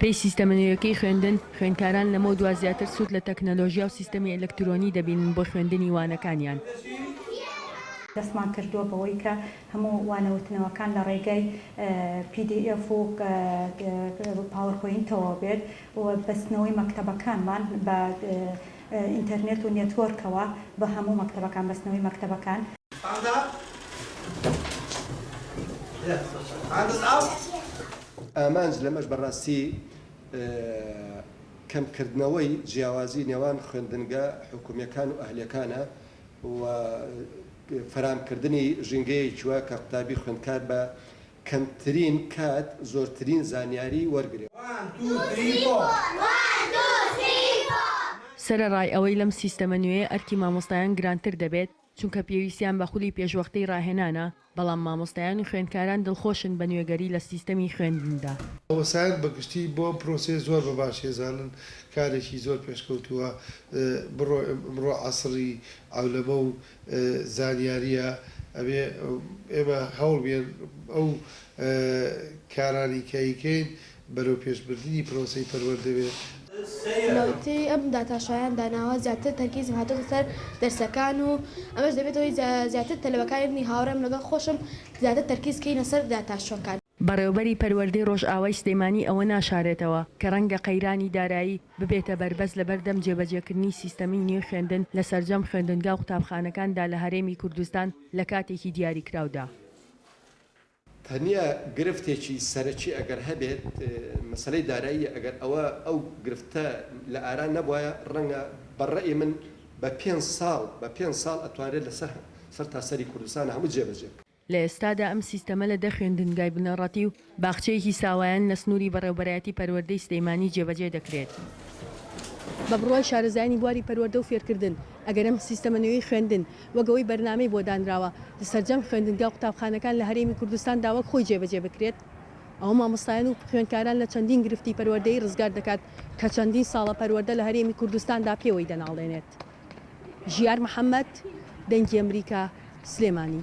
پێی سیستەمە نوێیەکەی خوێندن خوێندکاران لەمە دوای زیاتر سوود لە تەکنەلۆژیا و سیستەمی ئەلکترۆنی دەبینن بۆ خوێندنی وانەکانیان. دەستمان کردووە بەوەی کە هەموو وانەوتنەوەکان لە ڕێگەی PDF و پاوەرپۆینتەوە بێت و بەستنەوەی مەکتەبەکانمان بە ئینتەرنێت و نێتوۆرکەوە بە هەموو مەکتەبەکان بەستنەوەی مەکتەبەکان. ئامانج لەمەش بەڕاستی کەمکردنەوەی جیاوازی نێوان خوێندنگە حکوومیەکان و ئەهلیەکانە و فەرامکردنی ژینگەیەکی چووە کە قوتابی خوێندکار بە کەمترین کات زۆرترین زانیاری وەرگرێت. سەرەڕای ئەوەی لەم سیستەمە نوێ ئەرکی مامۆستایان گرانتر دەبێت چونکە پێویستیان بە خولی پێشوەختەی ڕاهێنانە، بەڵام مامۆستایان و خوێندکاران دڵخۆشن بە نوێگەری لە سیستەمی خوێندندا. ئەوەسایان بەگشتی بۆ پرۆسێ زۆر بە باشێزانن کارێکی زۆر پێشکەوتووە بڕۆ عەسری ئەولەمە و زانیاریە ئەبێ ئێمە هەوڵ بێن ئەو کارانی کەیکەین بەرەو پێشبردننی پرۆسەی پەروەردە بێت. لەوتەی ئەم داتاشایان داناوە زیاتر تەرکیزم هاتۆتە سەر دەرسەکان و ئەمەش دەبێتەوەی زیاتر تەلەبەکانی هاوڕێم لەگەڵ خۆشم زیاتر تەرکیزکەینە سەر داتاشۆکان. بەڕێوەبەری پەروەردەی ڕۆژئاوای سلێمانی ئەوە ناشارێتەوە کە ڕەنگە قەیرانی دارایی ببێتە بەربەست لە بەردەم جێبەجێکردنی سیستەمی نوێ خوێندن لە سەرجەم خوێندنگا و قوتابخانەکاندا لە هەرێمی کوردستان لە کاتێکی دیاریکراودا. تەنیا گرفتێکی سەرەکی ئەگەر هەبێت مەسەلەی دارایی ئەگەر ئەو گرفتە لە ئاران نەبووە ڕەنگە بەڕێی من بە 5 ساڵ ئەتوانێت لەسەر تاسەری کوردستان هەموو جێبەجێ. لە ئێستادا ئەم سیستەمە لە دە خوێندنگای بنەڕەتی و باخچەیەکی ساوایان لە سنووری بەڕێوەبەرایەتی پەروەردەی سلێمانی جێبەجێ دەکرێت. بە بڕوای شارەزایانی بواری پەروەردە و فێرکردن ئەگەر ئەم سیستەمە نوێی خوێندن وەگەوەی بەرنامەی بۆ دانراوە لە سەرجەم خوێندنگا و قوتابخانەکان لە هەرێمی کوردستان داوەک خۆی جێبەجێ بکرێت، ئەو مامۆستایان و خوێندکاران لە چەندین گرفتی پەروەردەی ڕزگار دەکات کە چەندین ساڵە پەروەردە لە هەرێمی کوردستاندا پێوەی دەناڵێنێت. ژیار محەممەد، دەنگی ئەمریکا، سلێمانی.